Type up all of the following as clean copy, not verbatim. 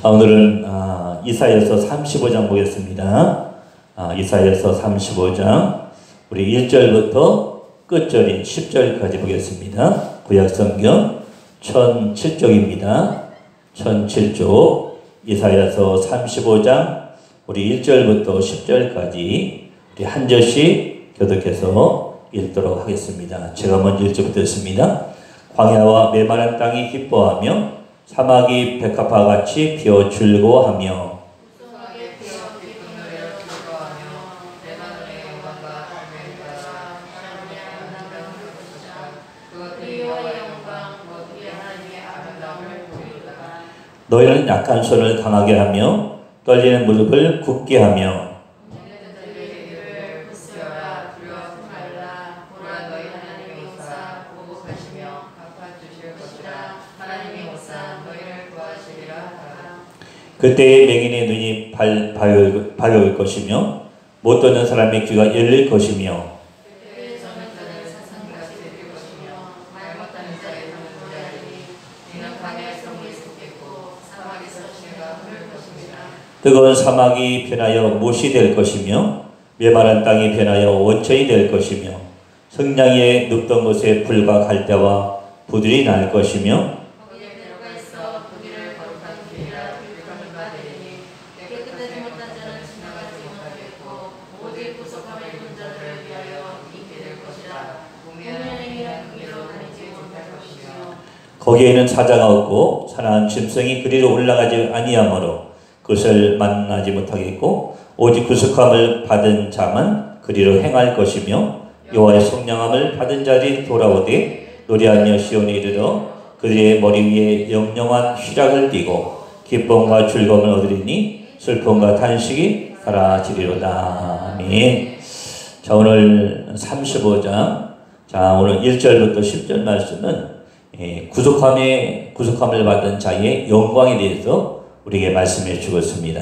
자, 오늘은 이사야서 35장 보겠습니다. 이사야서 35장 우리 1절부터 끝절인 10절까지 보겠습니다. 구약성경 1007쪽입니다. 1007쪽 이사야서 35장 우리 1절부터 10절까지 우리 한 절씩 교독해서 읽도록 하겠습니다. 제가 먼저 1절부터 읽습니다. 광야와 메마른 땅이 기뻐하며 사막이 백합화 같이 피어 즐거워하며 너희는 약한 손을 강하게 하며 떨리는 무릎을 굳게 하며 그때의 맹인의 눈이 밝을 것이며 못 듣는 사람의 귀가 열릴 것이며 뜨거운 사막이 변하여 못이 될 것이며 메마른 땅이 변하여 원천이 될 것이며 성량에 눕던 곳에 불과 갈대와 부들이 날 것이며 거기에는 사자가 없고 사나운 짐승이 그리로 올라가지 아니하므로 그것을 만나지 못하겠고 오직 구속함을 받은 자만 그리로 행할 것이며 여호와의 성령함을 받은 자들이 돌아오되 노래하며 시온에 이르러 그들의 머리 위에 영영한 희락을 띠고 기쁨과 즐거움을 얻으리니 슬픔과 탄식이 사라지리로다. 아멘. 자, 오늘 35장 자 오늘 1절부터 10절 말씀은 구속함을 받은 자의 영광에 대해서 우리에게 말씀해 주었습니다.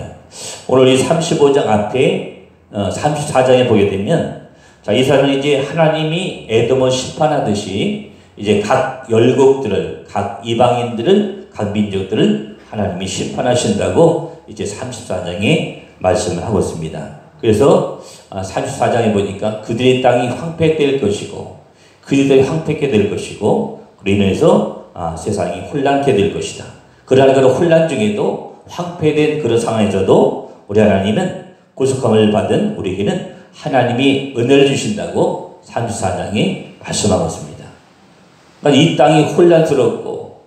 오늘 이 35장 앞에 34장에 보게 되면 자, 이 사람은 이제 하나님이 에돔을 심판하듯이 이제 각 열국들을, 각 이방인들을, 각 민족들을 하나님이 심판하신다고 이제 34장에 말씀을 하고 있습니다. 그래서 34장에 보니까 그들의 땅이 황폐될 것이고 그들이 황폐게 될 것이고 그로 인해서 세상이 혼란케 될 것이다. 그러한 그런 혼란 중에도 황폐된 그런 상황에서도 우리 하나님은 구속함을 받은 우리에게는 하나님이 은혜를 주신다고 34장에 말씀하고 있습니다. 그러니까 이 땅이 혼란스럽고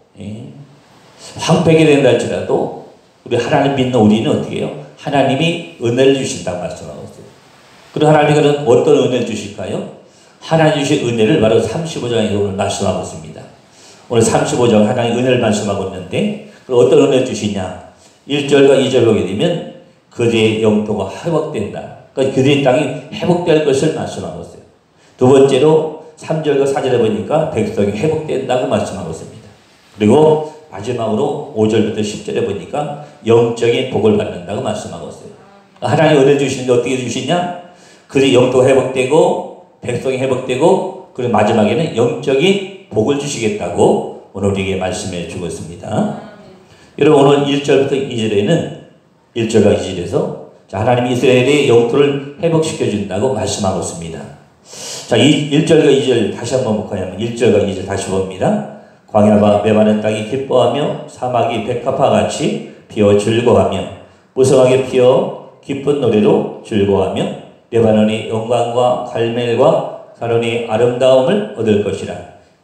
황폐게 된다 할지라도 우리 하나님 믿는 우리는 어떻게 해요? 하나님이 은혜를 주신다고 말씀하고 있어요. 그럼 하나님이 그런 어떤 은혜를 주실까요? 하나님 주신 은혜를 바로 35장에 오늘 말씀하고 있습니다. 오늘 35장 하나님 은혜를 말씀하고 있는데 어떤 은혜를 주시냐? 1절과 2절 보게 되면 그들의 영토가 회복된다. 그러니까 그들의 땅이 회복될 것을 말씀하고 있어요. 두 번째로 3절과 4절에 보니까 백성이 회복된다고 말씀하고 있습니다. 그리고 마지막으로 5절부터 10절에 보니까 영적인 복을 받는다고 말씀하고 있어요. 하나님 은혜 주시는데 어떻게 주시냐? 그들의 영토가 회복되고 백성이 회복되고 그리고 마지막에는 영적인 복을 주시겠다고 오늘 우리에게 말씀해 주고 있습니다. 여러분 오늘 1절부터 2절에는 1절과 2절에서 하나님이 이스라엘의 영토를 회복시켜 준다고 말씀하고 있습니다. 자, 1절과 2절 다시 한번 볼까요? 1절과 2절 다시 봅니다. 광야와 메마른 땅이 기뻐하며 사막이 백합화 같이 피어 즐거워하며 무성하게 피어 기쁜 노래로 즐거워하며 레바논의 영광과 갈멜과 사론의 아름다움을 얻을 것이라.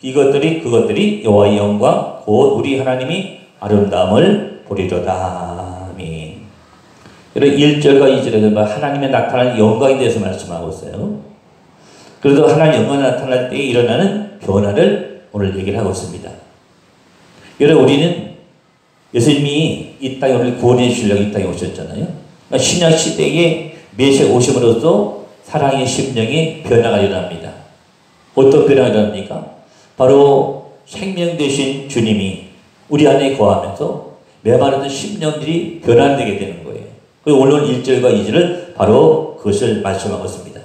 그것들이 여호와의 영광 곧 우리 하나님이 아름다움을 보리로다. 아멘. 여러분 1절과 2절에는 하나님의 나타나는 영광에 대해서 말씀하고 있어요. 그래도 하나님 영광이 나타날 때 일어나는 변화를 오늘 얘기를 하고 있습니다. 여러분 우리는 예수님이 이 땅에 오늘 구원해 주시려고 이 땅에 오셨잖아요. 그러니까 신약 시대에 메시아 오심으로써 사랑의 심령이 변화가 일어납니다. 어떤 변화가 일어납니까? 바로 생명 되신 주님이 우리 안에 거하면서 메마르던 심령들이 변화되게 되는 거예요. 그리고 오늘 1절과 2절을 바로 그것을 말씀하고 있습니다.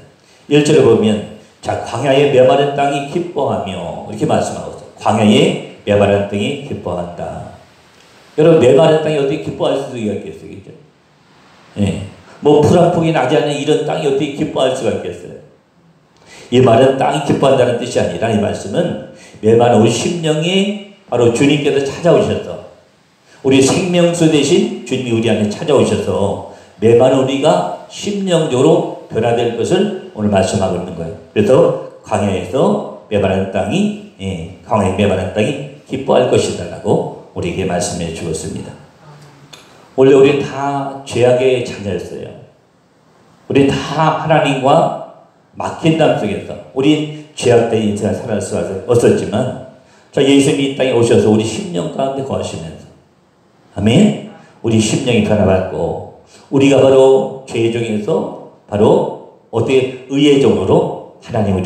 1절에 보면 자 광야의 메마른 땅이 기뻐하며 이렇게 말씀하고 있어요. 광야의 메마른 땅이 기뻐한다. 여러분, 메마른 땅이 어떻게 기뻐할 수가 있겠어요? 그죠? 예. 뭐, 풀 한 폭이 나지 않는 이런 땅이 어떻게 기뻐할 수가 있겠어요? 이 말은 땅이 기뻐한다는 뜻이 아니라, 이 말씀은 메마른 우리 심령이 바로 주님께서 찾아오셔서, 우리 생명수 대신 주님이 우리 안에 찾아오셔서 메마른 우리가 심령적으로 변화될 것을 오늘 말씀하고 있는 거예요. 그래서 광야에서 메마른 땅이, 광야의 메마른 땅이 기뻐할 것이다라고 우리에게 말씀해 주었습니다. 원래 우리 다 죄악의 자녀였어요. 우리 다 하나님과 막힌 담 속에서 우리 죄악된 인생을 살아갈 수 없었지만, 자, 예수님이 이 땅에 오셔서 우리 심령 가운데 거하시면서, 아멘. 우리 심령이 변화받고 우리가 바로 죄 중에서 바로 어떻게 의의 종으로 하나님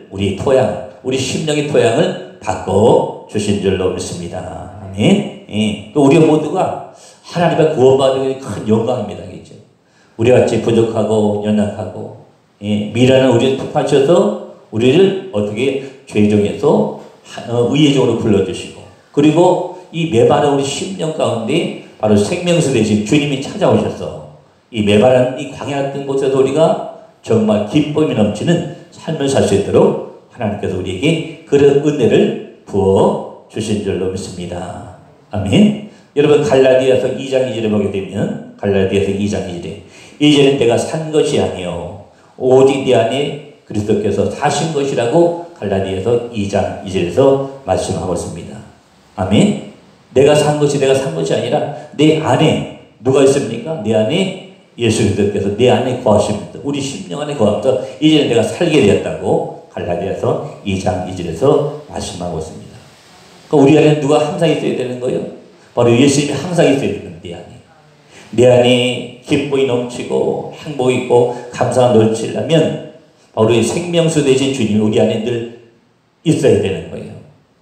우리 토양, 우리 심령의 토양을 바꿔 주신 줄로 믿습니다. 아멘. 예. 또 우리 모두가 하나님의 구원받은 큰 영광입니다. 그렇죠? 우리 같이 부족하고 연약하고, 미련한 우리를 택하셔서 우리를 어떻게 죄 중에서 의의 종으로 불러주시고, 그리고 이 메마른 우리 심령 가운데 바로 생명수 되신 주님이 찾아오셔서 이 메마른 이 광야 같은 곳에서 우리가 정말 기쁨이 넘치는 삶을 살 수 있도록 하나님께서 우리에게 그런 은혜를 부어 주신 줄로 믿습니다. 아멘. 여러분, 갈라디아서 2장 2절에 보게 되면, 갈라디아서 2장 2절에 이제는 내가 산 것이 아니요 오직 내 안에 그리스도께서 사신 것이라고 갈라디아서 2장 2절에서 말씀하고 있습니다. 아멘. 내가 산 것이 아니라 내 안에 누가 있습니까? 내 안에 예수 그리스도께서 내 안에 거하십니다. 우리 심령 안에 거하면서 이제는 내가 살게 되었다고 갈라디아서 2장 2절에서 말씀하고 있습니다. 그러니까 우리 안에 누가 항상 있어야 되는 거예요? 바로 예수님이 항상 있어야 되는 거예요. 내 안에. 내 안에 기쁨이 넘치고 행복이 있고 감사가 넘치려면 바로 이 생명수 되신 주님이 우리 안에 늘 있어야 되는 거예요.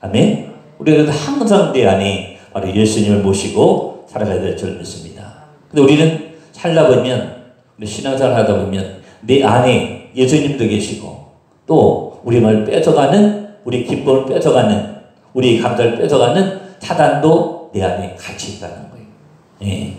아멘. 우리가 항상 내 안에 바로 예수님을 모시고 살아가야 될 줄 믿습니다. 근데 우리는 살다 보면, 우리 신앙생활 하다 보면 내 안에 예수님도 계시고 또 우리를 뺏어가는, 우리 기쁨을 뺏어가는, 우리 감사를 뺏어가는 사단도 내 안에 같이 있다는 거예요. 예.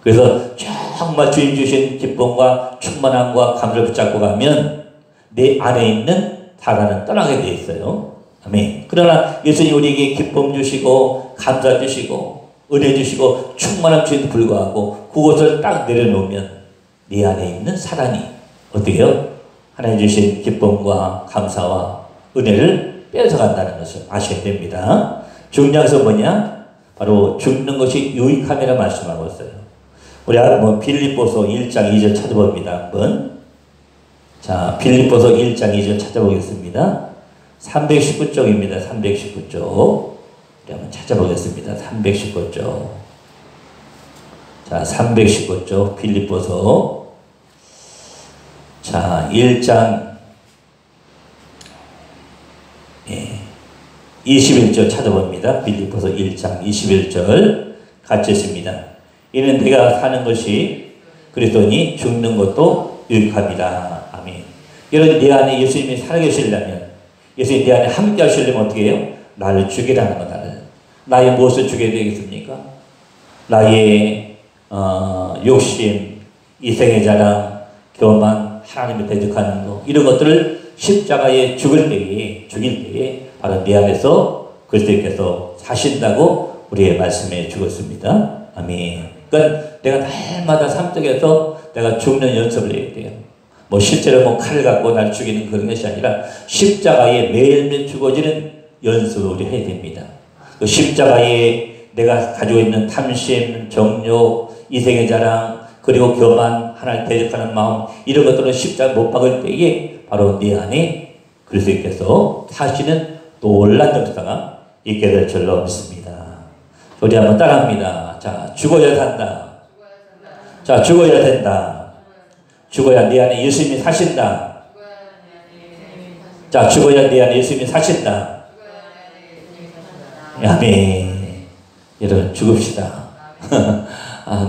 그래서 정말 주님 주신 기쁨과 충만함과 감사를 붙잡고 가면 내 안에 있는 사단은 떠나게 돼 있어요. 아멘. 그러나 예수님 우리에게 기쁨 주시고 감사 주시고 은혜 주시고 충만함 주심에도 불구하고 그것을 딱 내려놓으면 내 안에 있는 사단이 어떻게 해요? 하나님 주신 기쁨과 감사와 은혜를 뺏어간다는 것을 아셔야 됩니다. 중요한 것은 뭐냐? 바로 죽는 것이 유익함이라 말씀하고 있어요. 우리 빌립보서 1장 2절 찾아봅니다. 한번. 자, 빌립보서 1장 2절 찾아보겠습니다. 319쪽입니다. 319쪽. 우리 한번 찾아보겠습니다. 319쪽. 자, 319쪽 빌립보서. 자, 1장 21절 찾아봅니다. 빌립보서 1장 21절 같이 했습니다. 이는 내가 사는 것이 그리스도니 죽는 것도 유익함이라. 아멘. 여러분, 내 안에 예수님이 살아계시려면, 예수님이 내 안에 함께 하시려면 어떻게 해요? 나를 죽이라는 거, 나를. 나의 무엇을 죽여야 되겠습니까? 나의 욕심, 이생의 자랑, 교만, 하나님을 대적하는 거, 이런 것들을 십자가에 죽일 때에 바로 내 안에서 그리스도께서 사신다고 우리의 말씀에 주었습니다. 아멘. 그러니까 내가 날마다 삶 속에서 내가 죽는 연습을 해야 돼요. 뭐 실제로 칼을 갖고 날 죽이는 그런 것이 아니라 십자가에 매일매일 죽어지는 연습을 우리 해야 됩니다. 그 십자가에 내가 가지고 있는 탐심, 정욕, 이생의 자랑, 그리고 교만, 하나님 대적하는 마음, 이런 것들은 십자가 못 박을 때에 바로 내 안에 그리스도께서 사시는 놀라운 역사가 있게 될 줄로 믿습니다. 우리 한번 따라합니다. 자, 죽어야 산다. 자, 죽어야 된다. 죽어야 내 안에 예수님이 사신다. 자, 죽어야 내 안에 예수님이 사신다. 아멘. 여러분, 죽읍시다.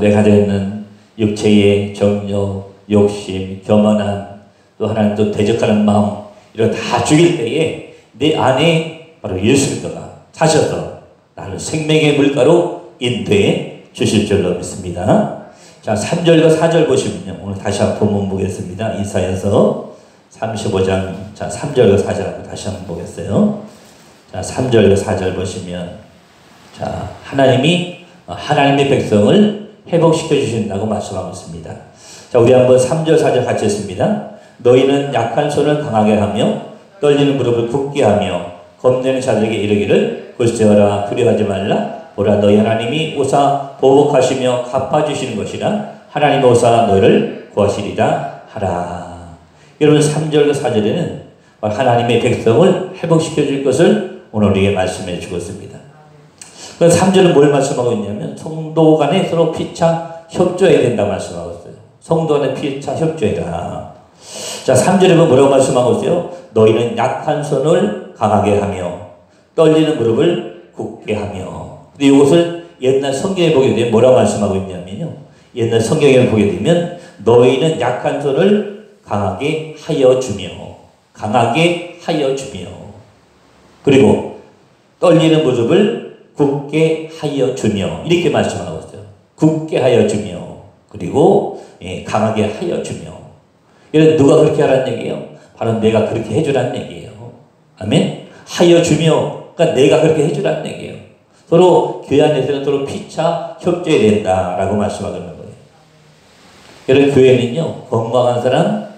내가 가지고 있는 육체의 정욕, 욕심, 교만함, 또 하나님도 대적하는 마음, 이런 다 죽일 때에 내 안에 바로 예수 그리스도가 사셔서 나를 생명의 물가로 인도해 주실 줄로 믿습니다. 자, 3절과 4절 보시면요. 오늘 다시 한번 본문 보겠습니다. 이사야서 35장, 자, 3절과 4절 한번 다시 한번 보겠어요. 자, 3절과 4절 보시면, 자, 하나님이 하나님의 백성을 회복시켜 주신다고 말씀하고 있습니다. 자, 우리 한번 3절, 4절 같이 했습니다. 너희는 약한 손을 강하게 하며 떨리는 무릎을 굳게 하며 겁내는 자들에게 이르기를 굴세어라 두려워하지 말라. 보라 너희 하나님이 오사 보복하시며 갚아주시는 것이라. 하나님 오사 너희를 구하시리라 하라. 여러분 3절과 4절에는 하나님의 백성을 회복시켜 줄 것을 오늘 우리에게 말씀해 주었습니다. 3절은 뭘 말씀하고 있냐면 성도 간에 서로 피차 협조해야 된다고 말씀하고 있어요. 성도 간에 피차 협조해라. 자, 3절에 보면 뭐라고 말씀하고 있어요? 너희는 약한 손을 강하게 하며 떨리는 무릎을 굳게 하며. 근데 이것을 옛날 성경에 보게 되면 뭐라고 말씀하고 있냐면요. 옛날 성경에 보게 되면 너희는 약한 손을 강하게 하여 주며 강하게 하여 주며 그리고 떨리는 무릎을 굳게 하여 주며 이렇게 말씀하고 있어요. 굳게 하여 주며 그리고 강하게 하여 주며. 이런 누가 그렇게 하라는 얘기예요? 바로 내가 그렇게 해주라는 얘기예요. 아멘. 하여 주며 그러니까 내가 그렇게 해주라는 얘기예요. 서로 교회 안에서는 서로 피차 협조해야 된다라고 말씀하고 있는 거예요. 여러분 교회는요 건강한 사람,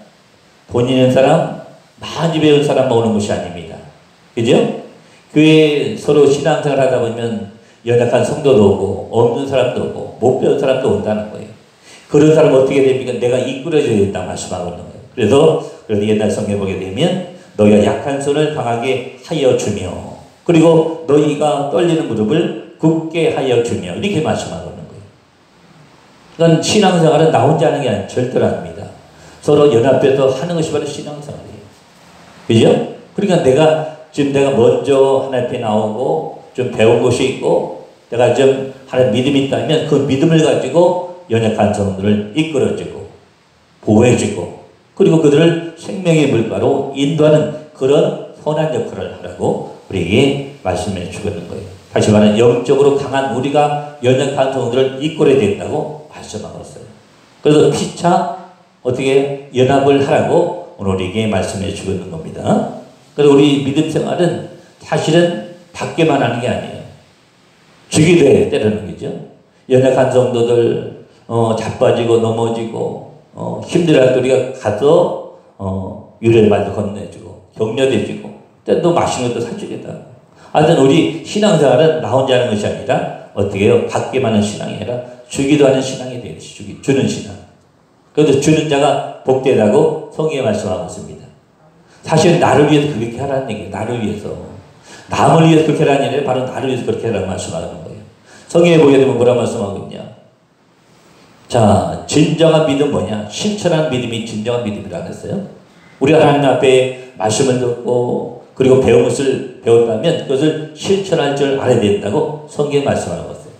돈 있는 사람, 많이 배운 사람만 오는 것이 아닙니다. 그죠? 교회에 서로 신앙생활 하다 보면 연약한 성도도 오고 없는 사람도 오고 못 배운 사람도 온다는 거예요. 그런 사람 어떻게 됩니까? 내가 이끌어줘야 된다 말씀하고 있는 거예요. 그래서 옛날 성경에 보게 되면 너희가 약한 손을 강하게 하여 주며 그리고 너희가 떨리는 무릎을 굳게 하여 주며 이렇게 말씀하고 있는 거예요. 그러니까 신앙생활은 나 혼자 하는 게 아니라 절대로 아닙니다. 서로 연합해서 하는 것이 바로 신앙생활이에요. 그죠? 그러니까 내가 먼저 하나님 앞에 나오고 좀 배운 것이 있고 내가 좀 하나님 믿음이 있다면 그 믿음을 가지고 연약한 성도를 이끌어주고 보호해주고 그리고 그들을 생명의 물가로 인도하는 그런 선한 역할을 하라고 우리에게 말씀해 주고 있는 거예요. 다시 말하면 영적으로 강한 우리가 연약한 성도를 이끌어야 된다고 말씀하고 있어요. 그래서 피차 어떻게 연합을 하라고 오늘 우리에게 말씀해 주고 있는 겁니다. 그래서 우리 믿음 생활은 사실은 받게만 하는 게 아니에요. 주기도 해 때리는 거죠. 연약한 성도들 자빠지고 넘어지고 힘들어할 때 우리가 가서 유래의 말도 건네주고 격려해주고 또 맛있는 것도 사주겠다. 하여튼 우리 신앙생활은 나 혼자 하는 것이 아니라 어떻게 해요? 받기만 하는 신앙이 아니라 주기도 하는 신앙이 되듯이 주는 신앙. 그래서 주는 자가 복되다고 성경에 말씀하고 있습니다. 사실 나를 위해서 그렇게 하라는 얘기예요. 나를 위해서. 남을 위해서 그렇게 하라는 게 아니라 바로 나를 위해서 그렇게 하라는 말씀하는 거예요. 성경에 보게 되면 뭐라 말씀하고 있냐. 자, 진정한 믿음 뭐냐? 실천한 믿음이 진정한 믿음이라고 했어요. 우리가 하나님 앞에 말씀을 듣고 그리고 배운 것을 배웠다면 그것을 실천할 줄 알아야 된다고 성경에 말씀하고 있어요.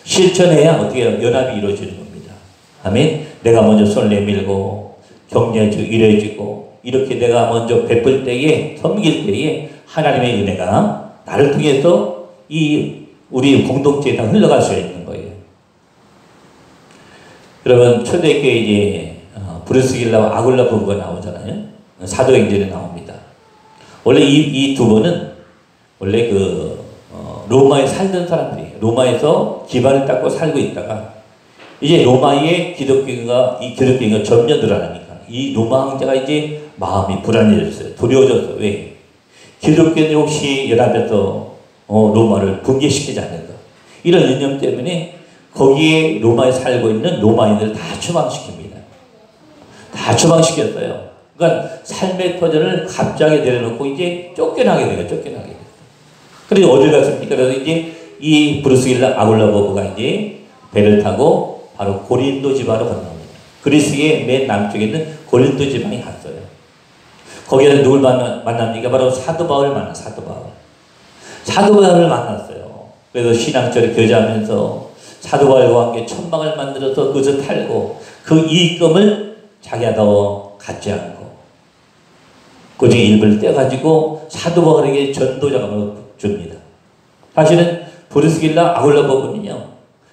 실천해야 어떻게 해요? 연합이 이루어지는 겁니다. 아멘. 내가 먼저 손을 내밀고 격려해주고 이래주고 이렇게 내가 먼저 베풀 때에 섬길 때에 하나님의 은혜가 나를 통해서 우리 공동체에 다 흘러갈 수 있는 거예요. 여러분 초대교회 이제 브루스길라와 아굴라 부부가 나오잖아요. 사도행전에 나옵니다. 원래 이 두 분은 원래 로마에 살던 사람들이에요. 로마에서 기반을 닦고 살고 있다가 이제 로마의 기독교가 점점 늘어나니까 이 로마 황제가 이제 마음이 불안해졌어요. 두려워졌어요. 왜? 기독교는 혹시 연합해서 로마를 붕괴시키지 않는다. 이런 이념 때문에 거기에 로마에 살고 있는 로마인들을 다 추방시킵니다. 다 추방시켰어요. 그러니까 삶의 터전을 갑자기 내려놓고 이제 쫓겨나게 돼요. 쫓겨나게 돼요. 그래서 어딜 갔습니까? 그래서 이제 이 브루스길라 아굴라 부부가 이제 배를 타고 바로 고린도 지방으로 건너옵니다. 그리스의 맨 남쪽에 있는 고린도 지방에 갔어요. 거기에서 누굴 만납니까? 바로 사도 바울을 만나. 사도 바울을 만났어요. 그래서 신앙적으로 교제하면서 사도 바울과 함께 천막을 만들어서 그것을 탈고 그 이익금을 자기가 더 갖지 않고 그 중에 일부를 떼가지고 사도 바울에게 전도 자금을 줍니다. 사실은 브루스길라 아굴라 부부는요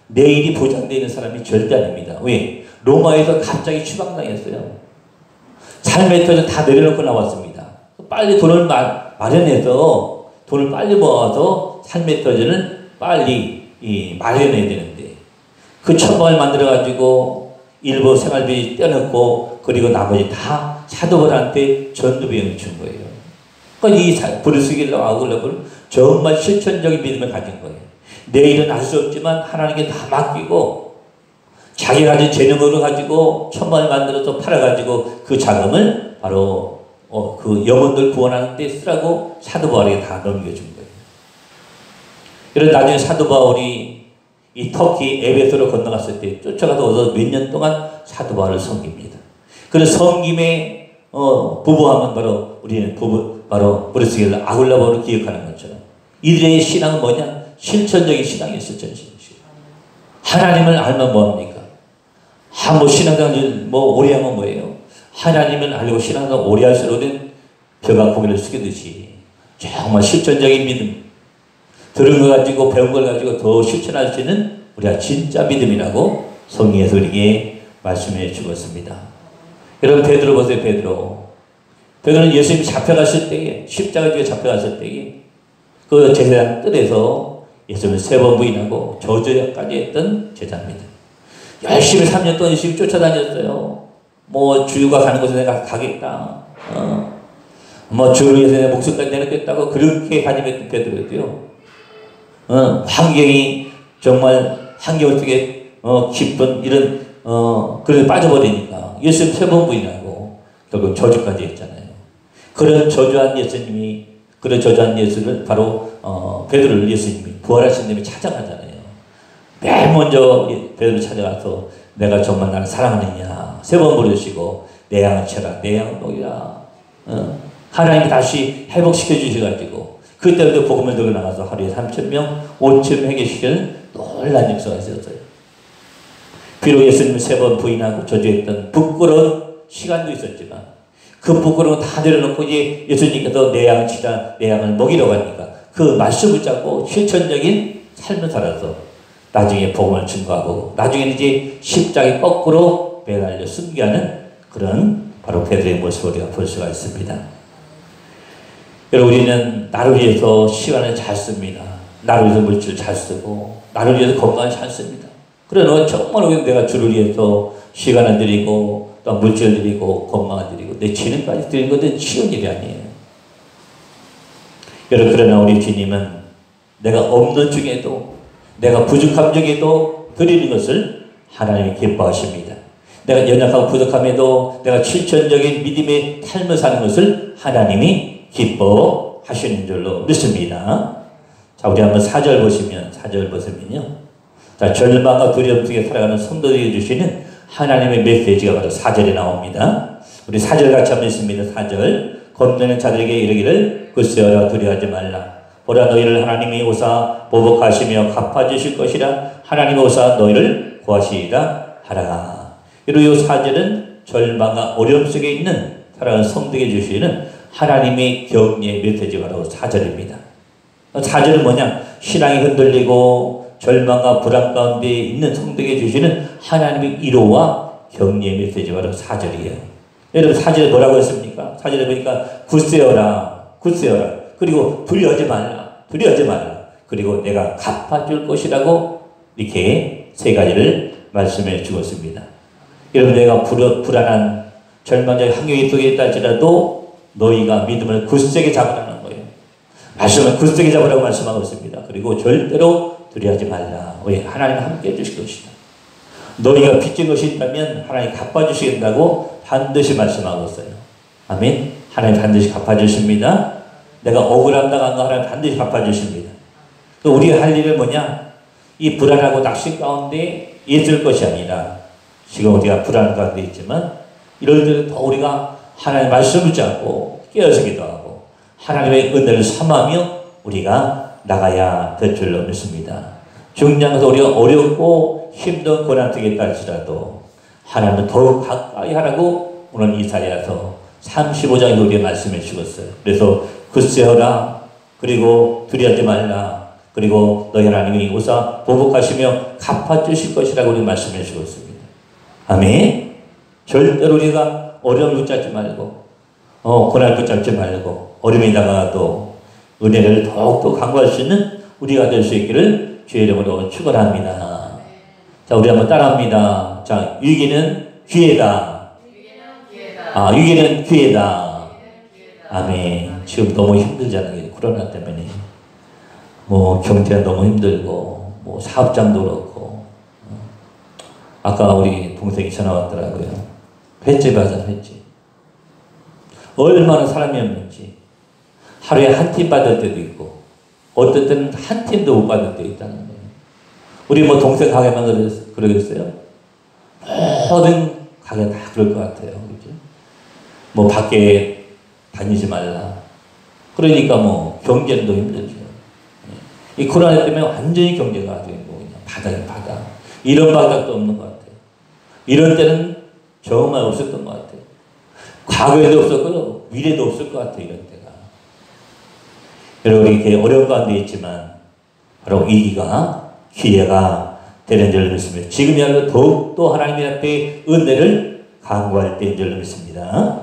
내일이 보장되어 있는 사람이 절대 아닙니다. 왜? 로마에서 갑자기 추방당했어요. 삶의 터전 다 내려놓고 나왔습니다. 빨리 돈을 마련해서 돈을 빨리 모아서 삶의 터전을 빨리 마련해야 되는데 그 천방을 만들어가지고 일부 생활비 떼어놓고 그리고 나머지 다 사도벌한테 전도비용을 준 거예요. 그러니까 이 브루스길러 아굴라브는 정말 실천적인 믿음을 가진 거예요. 내일은 알 수 없지만 하나님께 다 맡기고 자기가 가진 재능으로 가지고 천방을 만들어서 팔아가지고 그 자금을 바로 그 영혼들 구원하는 데 쓰라고 사도 바울에게 다 넘겨준 거예요. 그래서 나중에 사도 바울이 이 터키 에베소로 건너갔을 때 쫓아가서 몇 년 동안 사도 바울을 섬깁니다. 그래서 섬김의 부부하면 바로 우리는 바로 브루스길러 아굴라브를 기억하는 것처럼 이들의 신앙은 뭐냐? 실천적인 신앙이에요. 실천적인 신앙. 하나님을 알면 뭐합니까? 뭐 신앙생활 오래 하면 뭐예요? 하나님을 알고 신앙생활 오래 할수록은 벼가 고개를 숙이듯이 정말 실천적인 믿음, 들은 거 가지고 배운 걸 가지고 더 실천할 수 있는 우리가 진짜 믿음이라고 성경에서 우리에게 말씀해 주었습니다. 여러분 베드로 보세요. 베드로는 예수님이 잡혀갔을 때에 십자가 뒤에 잡혀갔을 때에 그 제사장 뜰에서 예수님을 3번 부인하고 저주까지 했던 제자입니다. 열심히 3년 동안 열심히 쫓아다녔어요. 뭐 주유가 가는 곳에 내가 가겠다. 뭐 주를 위해서 내 목숨까지 내놓겠다고 그렇게 다짐했던 베드로였고요. 환경이 정말 환경 속에 깊은 이런 그래서 빠져버리니까 예수님 3번 부인하고 결국 저주까지 했잖아요. 그런 저주한 예수를 바로 베드로를 예수님이 부활하신 님이 찾아가잖아요. 맨 먼저 베드로 찾아가서 내가 정말 나를 사랑하느냐 3번 부르시고 내 양을 쳐라 내 양을 먹이라. 하나님이 다시 회복시켜 주셔가지고 그때부터 복음을 들고 나가서 하루에 3,000명 5,000명 회개시키는 놀라운 역사가 있었어요. 비록 예수님을 3번 부인하고 저주했던 부끄러운 시간도 있었지만 그 부끄러운 다 내려놓고 이제 예수님께서 내 양을 치라 내 양을 먹이러 가니까 그 말씀을 잡고 실천적인 삶을 살아서 나중에 복음을 증거하고 나중에는 이제 십자가에 거꾸로 매달려 순교하는 그런 바로 베드로의 모습을 우리가 볼 수가 있습니다. 여러분 우리는 나를 위해서 시간을 잘 씁니다. 나를 위해서 물질을 잘 쓰고 나를 위해서 건강을 잘 씁니다. 그러나 정말 내가 주를 위해서 시간을 드리고 또 물질을 드리고 건강을 드리고 내 재능까지 드리는 것은 쉬운 일이 아니에요. 여러분 그러나 우리 주님은 내가 없는 중에도 내가 부족함 중에도 드리는 것을 하나님이 기뻐하십니다. 내가 연약하고 부족함에도 내가 실천적인 믿음의 삶을 사는 것을 하나님이 기뻐하시는 줄로 믿습니다. 자, 우리 한번 4절 보시면요. 자, 절망과 두려움 속에 살아가는 성도들에게 주시는 하나님의 메시지가 바로 4절에 나옵니다. 우리 4절 같이 한번 읽습니다. 4절. 겁내는 자들에게 이르기를 굳세어라 두려워하지 말라. 보라 너희를 하나님이 오사 보복하시며 갚아주실 것이라. 하나님이 오사 너희를 구하시리라 하라. 그리고 이 4절은 절망과 어려움 속에 있는 살아가는 성도에게 주시는 하나님의 격려의 메시지가 바로 4절입니다. 4절은 뭐냐? 신앙이 흔들리고 절망과 불안 가운데 있는 성도에게 주시는 하나님의 위로와 격려의 메시지가 바로 4절이에요. 여러분 4절에 뭐라고 했습니까? 4절에 보니까 굳세어라 그리고 두려워하지 말라 그리고 내가 갚아줄 것이라고 이렇게 3가지를 말씀해 주었습니다. 여러분 내가 불안한 절망적 환경이 속에 있다 할지라도 너희가 믿음을 굳세게 잡으라는 거예요. 말씀을 굳세게 잡으라고 말씀하고 있습니다. 그리고 절대로 두려워하지 말라. 왜? 하나님 함께 해주실 것이다. 너희가 빚진 것이 있다면 하나님 갚아주시겠다고 반드시 말씀하고 있어요. 아멘. 하나님 반드시 갚아주십니다. 내가 억울함 당한 거 하나님 반드시 갚아주십니다. 우리가 할 일은 뭐냐? 이 불안하고 낙심 가운데 있을 것이 아니라 지금 우리가 불안 가운데 있지만 이럴 때는 더 우리가 하나님의 말씀을 잡고 깨어서기도 하고 하나님의 은혜를 삼하며 우리가 나가야 될 줄로 믿습니다. 중요한 것은 우리가 어렵고 힘든 고난 속에 있다 할지라도 하나님은 더욱 가까이 하라고 오늘 이사야서 35장에 우리에게 말씀해 주셨어요. 그래서 굳세어라 그리고 두려워하지 말라 그리고 너희 하나님이 우사 보복하시며 갚아주실 것이라고 우리 말씀해 주었습니다. 아멘. 절대로 우리가 어려움을 붙잡지 말고 고난을 붙잡지 말고 어려움이 다가와도 은혜를 더욱더 강구할 수 있는 우리가 될 수 있기를 주의 이름으로 축원합니다. 자, 우리 한번 따라합니다. 자, 위기는 기회다. 위기는 기회다. 아멘. 지금 너무 힘들잖아요. 코로나 때문에. 뭐 경제가 너무 힘들고 뭐 사업장도 그렇고. 아까 우리 동생이 전화 왔더라고요. 횟집 하자, 횟집. 얼마나 사람이 없는지. 하루에 한 팀 받을 때도 있고 어떤 때는 한 팀도 못 받을 때 있다는 거예요. 우리 뭐 동생 가게만 그러겠어요? 모든 가게 다 그럴 것 같아요. 그죠? 뭐 밖에 다니지 말라. 그러니까 뭐 경제도 힘들죠. 이 코로나 때문에 완전히 경제가 아주 뭐 그냥 바닥이 바닥. 이런 바닥도 없는 것 같아요. 이런 때는 정말 없었던 것 같아요. 과거에도 없었고 미래도 없을 것 같아요. 이런 때가. 여러분 이렇게 어려운 가운데 있지만 바로 위기가 기회가 되는 줄 믿습니다. 지금이야말로 더욱더 하나님 앞에 은혜를 간구할 때인 줄 믿습니다.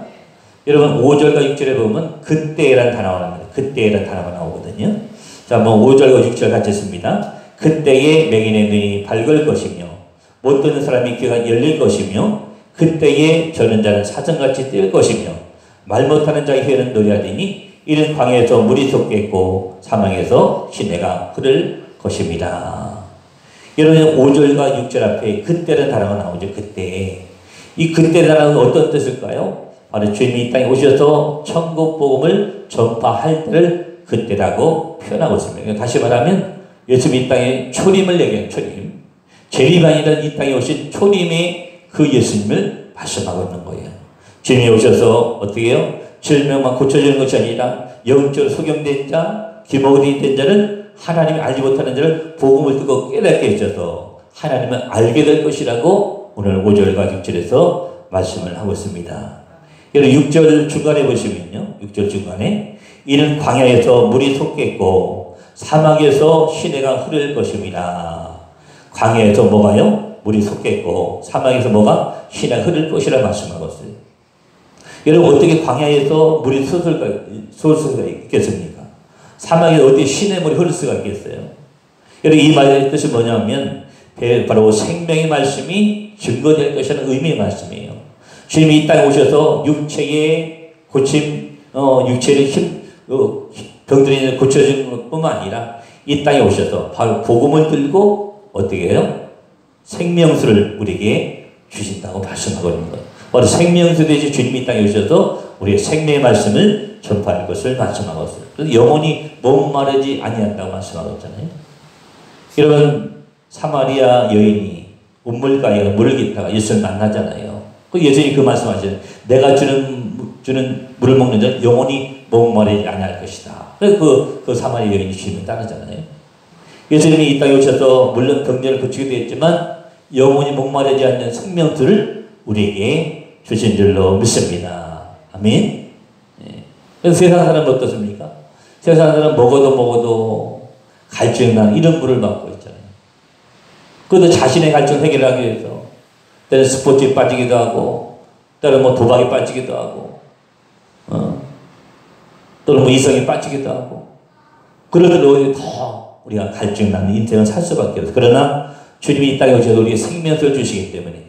여러분 5절과 6절에 보면 그때라는 단어가 나옵니다. 그때라는 단어가 나오거든요. 자, 뭐 5절과 6절 같이 씁니다. 그때에 맹인의 눈이 밝을 것이며 못 듣는 사람의 귀가 열릴 것이며 그때에 저는 자는 사정같이 뛸 것이며 말 못하는 자의 혀는 노래하리니 이는 광야에서 물이 솟겠고 사망에서 시내가 흐를 것입니다. 여러분 5절과 6절 앞에 그때라는 단어가 나오죠. 그때. 이 그때라는 단어는 어떤 뜻일까요? 바로 주님이 이 땅에 오셔서 천국 복음을 전파할 때를 그때라고 표현하고 있습니다. 다시 말하면 예수님이 이 땅에 초림을 얘기해요. 초림. 재림아니란 이 땅에 오신 초림의 그 예수님을 말씀하고 있는 거예요. 주님이 오셔서 어떻게 해요? 질병만 고쳐지는 것이 아니라 영적으로 소경된 자, 기복이 된 자는 하나님이 알지 못하는 자를 복음을 듣고 깨닫게 해줘서 하나님을 알게 될 것이라고 오늘 5절과 6절에서 말씀을 하고 있습니다. 여러분 6절 중간에 보시면요. 6절 중간에 이는 광야에서 물이 솟겠고 사막에서 시내가 흐를 것입니다. 광야에서 뭐가요? 물이 솟겠고 사막에서 뭐가? 시내가 흐를 것이라 말씀하고 있어요. 여러분 어떻게 광야에서 물이 솟을 수가 있겠습니까? 사막에 어떻게 시내물이 흐를 수가 있겠어요? 여러분 이 말의 뜻이 뭐냐면 바로 생명의 말씀이 증거될 것이라는 의미의 말씀이에요. 주님이 이 땅에 오셔서 육체의 고침, 육체의 병들이 고쳐지는 것뿐만 아니라 이 땅에 오셔서 바로 복음을 들고 어떻게 해요? 생명수를 우리에게 주신다고 말씀하고 있는 거예요. 바로 생명수 되신 주님이 이 땅에 오셔서 우리의 생명의 말씀을 전파할 것을 말씀하고 있어요. 그래서 영원히 목마르지 아니한다고 말씀하고 있잖아요. 여러분 사마리아 여인이 우물가에 물을 깃다가 예수를 만나잖아요. 그 예수님이 그 말씀하시죠. 내가 주는 물을 먹는 자는 영원히 목마르지 아니할 것이다. 그래서 그 사마리아 여인이 주님을 따르잖아요. 예수님이 이 땅에 오셔서 물론 병자를 고치기도 했지만 영원히 목마르지 않는 생명수를 우리에게 주신 줄로 믿습니다. 아멘. 그래서 세상 사람은 어떻습니까? 세상 사람은 먹어도 갈증난 이런 물을 받고 있잖아요. 그래도 자신의 갈증을 해결하기 위해서 때는 스포츠에 빠지기도 하고 때는 뭐 도박에 빠지기도 하고 또는 뭐 이성에 빠지기도 하고 그러더라도 더 우리가 갈증나는 인생을 살 수밖에 없어요. 그러나 주님이 이 땅에 오셔서 우리에게 생명수를 주시기 때문에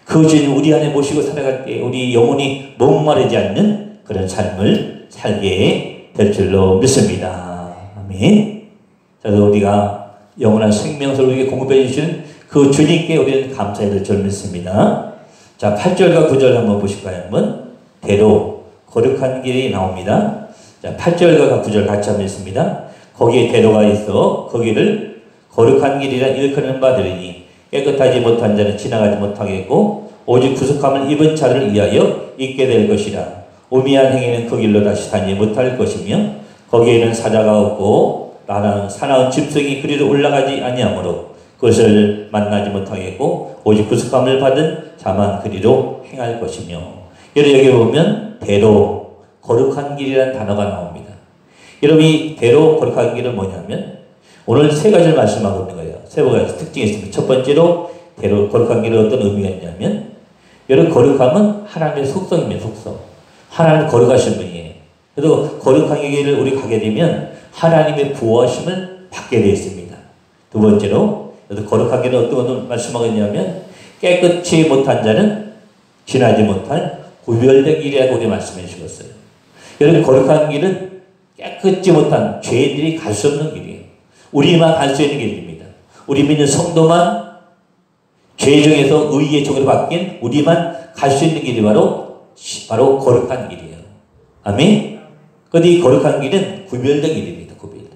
그 주님 우리 안에 모시고 살아갈 때 우리 영혼이 목마르지 않는 그런 삶을 살게 될 줄로 믿습니다. 아멘. 그래서 우리가 영원한 생명수를 우리에게 공급해 주시는 그 주님께 우리는 감사해야 될 줄 믿습니다. 자, 8절과 9절 한번 보실까요? 한번 대로 거룩한 길이 나옵니다. 자, 8절과 9절 같이 한번 읽습니다. 거기에 대로가 있어 거기를 거룩한 길이라 일컫는 바들이니 깨끗하지 못한 자는 지나가지 못하겠고 오직 구속함을 입은 자를 위하여 있게 될 것이라. 우미한 행위는 그 길로 다시 다니지 못할 것이며 거기에는 사자가 없고 사나운 짐승이 그리로 올라가지 아니하므로 그것을 만나지 못하겠고 오직 구속함을 받은 자만 그리로 행할 것이며. 여기 보면 대로 거룩한 길이라는 단어가 나옵니다. 여러분 이 대로 거룩한 길은 뭐냐면 오늘 세 가지를 말씀하고 있는 거예요. 세 가지 특징이 있습니다. 첫 번째로 거룩한 길은 어떤 의미가 있냐면, 여러분 거룩함은 하나님의 속성입니다. 속성. 하나님 거룩하신 분이에요. 그래서 거룩한 길을 우리 가게 되면 하나님의 보호하심을 받게 되어 있습니다. 두 번째로 거룩한 길은 어떤 것을 말씀하고 있냐면, 깨끗이 못한 자는 지나지 못할 구별된 길이라고 우리 말씀해 주셨어요. 여러분 거룩한 길은 깨끗지 못한 죄인들이 갈 수 없는 길이에요. 우리만 갈 수 있는 길입니다. 우리 믿는 성도만 죄 중에서 의의 종으로 바뀐 우리만 갈 수 있는 길이 바로 거룩한 길이에요. 아멘? 그런데 이 거룩한 길은 구별된 길입니다. 구별된.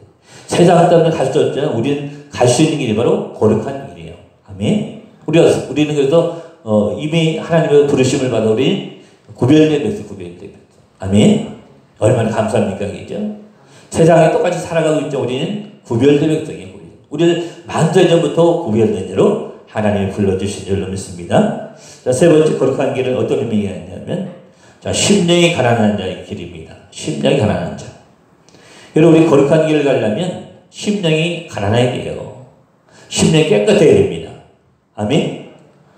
세상 사람은 갈 수 없지만 우리는 갈 수 있는 길이 바로 거룩한 길이에요. 아멘? 우리는 그래서 이미 하나님의 부르심을 받아 우리 구별된 백성, 구별된 백성. 아멘? 얼마나 감사합니까, 그죠? 세상에 똑같이 살아가고 있죠. 우리는 구별된 백성이에요. 우리를 만세전부터 구별된 자로 하나님이 불러주신 줄로 믿습니다. 자, 세 번째 거룩한 길은 어떤 의미가 있냐면, 자, 심령이 가난한 자의 길입니다. 심령이 가난한 자. 여러분, 우리 거룩한 길을 가려면 심령이 가난해야 돼요. 심령이 깨끗해야 됩니다. 아멘?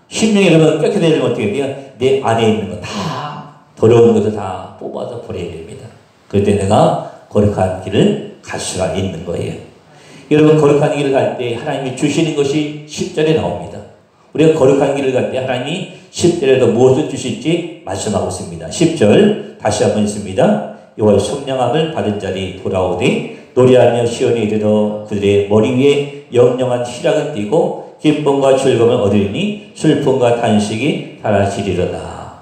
심령이 여러분 깨끗해지면 어떻게 돼요? 내 안에 있는 거 다, 더러운 것을 다 뽑아서 버려야 됩니다. 그럴 때 내가 거룩한 길을 갈 수가 있는 거예요. 여러분 거룩한 길을 갈 때 하나님이 주시는 것이 10절에 나옵니다. 우리가 거룩한 길을 갈 때 하나님이 10절에도 무엇을 주실지 말씀하고 있습니다. 10절 다시 한번 있습니다. 여호와의 성령함을 받은 자리 돌아오되 노래하며 시온에 이르러 그들의 머리 위에 영영한 희락을 띠고 기쁨과 즐거움을 얻으리니 슬픔과 탄식이 사라지리로다.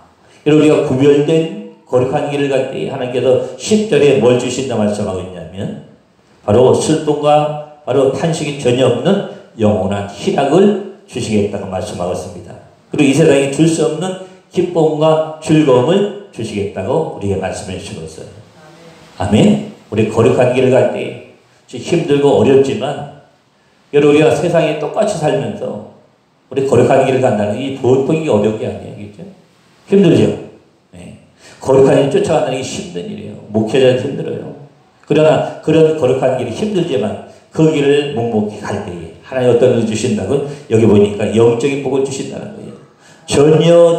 여러분 우리가 구별된 거룩한 길을 갈 때 하나님께서 10절에 뭘 주신다 말씀하고 있냐면 바로 슬픔과 바로 탄식이 전혀 없는 영원한 희락을 주시겠다고 말씀하고 있습니다. 그리고 이 세상에 줄 수 없는 기쁨과 즐거움을 주시겠다고 우리에게 말씀해 주시고 있어요. 아멘. 우리 거룩한 길을 갈 때 힘들고 어렵지만 여러분 우리가 세상에 똑같이 살면서 우리 거룩한 길을 간다는 이 보통이 어려운 게 아니에요. 그렇죠? 힘들죠? 네. 거룩한 길 쫓아간다는 게 힘든 일이에요. 목회자는 힘들어요. 그러나 그런 거룩한 길이 힘들지만 그 길을 묵묵히 갈 때에 하나님 어떤 을 주신다고 여기 보니까 영적인 복을 주신다는 거예요. 전혀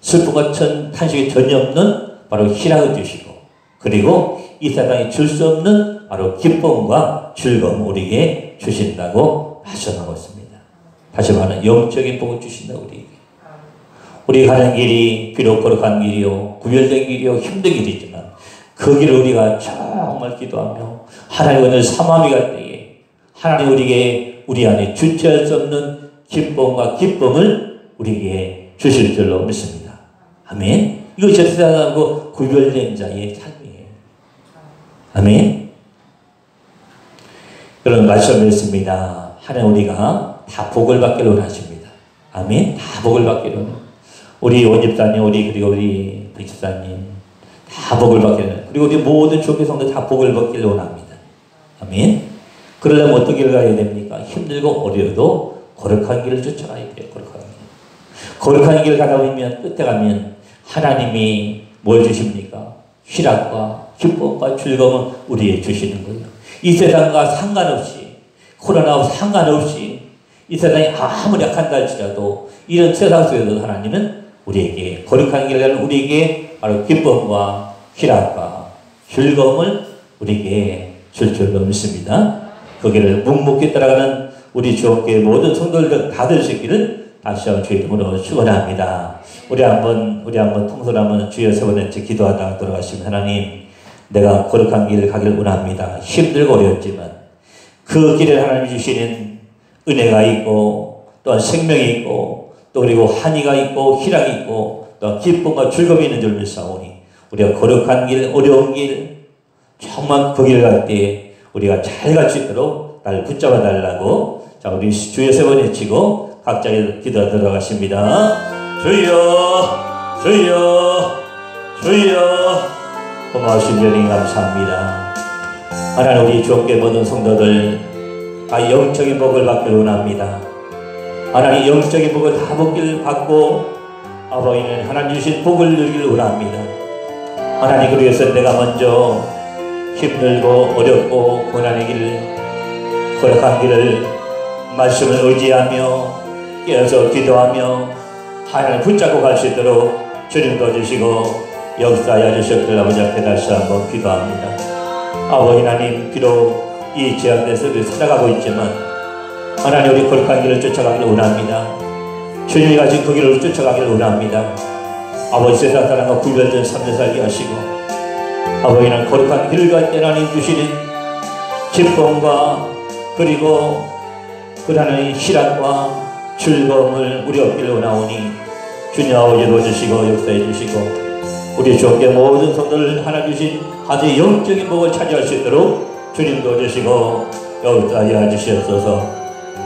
슬픔과 탄식이 전혀 없는 바로 희락을 주시고 그리고 이 세상에 줄 수 없는 바로 기쁨과 즐거움을 우리에게 주신다고 말씀하고 있습니다. 다시 말하면 영적인 복을 주신다고 우리에게. 우리 가는 길이 비록 거룩한 길이요 구별된 길이요 힘든 길이지만 그 길을 우리가 정말 기도하며 하나님 오늘 삼함이 갈 때에 하나님 우리에게 우리 안에 주체할 수 없는 기쁨과 기쁨을 우리에게 주실 줄로 믿습니다. 아멘. 이것이 세상하고 구별된 자의 삶이에요. 아멘. 그런 말씀을 했습니다. 하나님 우리가 다 복을 받기를 원하십니다. 아멘. 다 복을 받기를 원합니다. 우리 원집사님, 그리고 우리 백집사님 다 복을 받기를 원합니다. 그리고 우리 모든 조교 성도 다 복을 받기를 원합니다. 아멘. 그러려면 어떤 길을 가야 됩니까? 힘들고 어려워도 거룩한 길을 쫓아가야 돼요. 거룩한 길. 거룩한 길을 가다 보면 끝에 가면 하나님이 뭘 주십니까? 희락과 기쁨과 즐거움을 우리에게 주시는 거예요. 이 세상과 상관없이 코로나와 상관없이 이 세상이 아무리 약한다 할지라도 이런 세상 속에서도 하나님은 우리에게 거룩한 길을 가는 우리에게 바로 기쁨과 희락과 즐거움을 우리에게 줄 줄로 믿습니다. 그 길을 묵묵히 따라가는 우리 주옥교회 모든 성도들 다들 수 있기를 다시 한번 주의 이름으로 축원합니다. 우리 한번 통솔 한번 주여 세 번째 기도하다가 돌아가시면 하나님 내가 거룩한 길을 가기를 원합니다. 힘들고 어렵지만 그 길에 하나님이 주시는 은혜가 있고 또한 생명이 있고 또 그리고 한의가 있고 희락이 있고 또 기쁨과 즐거움이 있는 줄 믿사오니 우리가 거룩한 길 어려운 길 정말 그 길을 갈 때 우리가 잘 갈 수 있도록 나를 붙잡아 달라고 자 우리 주여 세 번 외치고 각자 기도하 들어가십니다. 주여 주여 주여 고마우신 주님 감사합니다. 하나님 우리 주옵게 모든 성도들 다 영적인 복을 받기를 원합니다. 하나님 영적인 복을 다 받고 아버지는 하나님 주신 복을 누리기를 원합니다. 하나님 그리고 해서 내가 먼저 힘들고 어렵고 고난의 길, 허락한 길을 말씀을 의지하며 깨어서 기도하며 하나님을 붙잡고 갈 수 있도록 주님 도와주시고 역사하여 주셨길 아버지 앞에 다시 한번 기도합니다. 아버지 하나님, 비록 이 제한돼서 살아가고 있지만 하나님 우리 거룩한 길을 쫓아가기를 원합니다. 주님이 가진 그 길을 쫓아가기를 원합니다. 아버지 세상 사람과 구별된 삶을 살게 하시고 아버지는 거룩한 길을 갈 때 하나님 주시는 기쁨과 그리고 그 하나님의 희락과 즐거움을 우리 얻기를 원하오니 주님 아버지 도와주시고 역사해 주시고 우리 주께 모든 성도를 하나 주신 아주 영적인 복을 차지할 수 있도록 주님 도와주시고 역사하여 주시옵소서.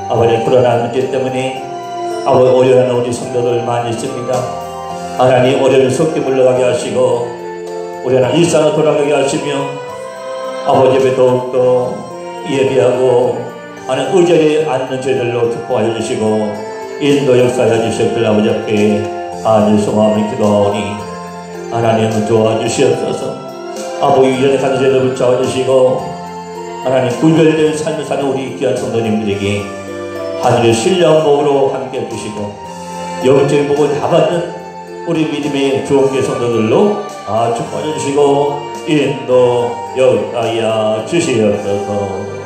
아버지 불안한 문제 때문에 아버지 어려워하는 우리 성도들 많이 있습니다. 하나님 어려움을 속히 물러가게 하시고 우리 하나님 일상으로 돌아가게 하시며 아버지 앞에 더욱더 예배하고 하나님 의자에 앉는 저희들로 축복하여 주시고 인도 역사하여 주셨길 아버지 앞에 간절히 소망하며 기도하오니 하나님은 도와주시옵소서. 아버지 위전에 가는 저희들 붙잡아주시고 하나님 구별된 삶을 사는 우리 귀한 성도님들에게 하늘의 신령 복으로 함께 해주시고 영적인 복을 다 받는 우리 믿음의 좋은 성도들로 축복해 주시고 인도 역사하여 주시옵소서.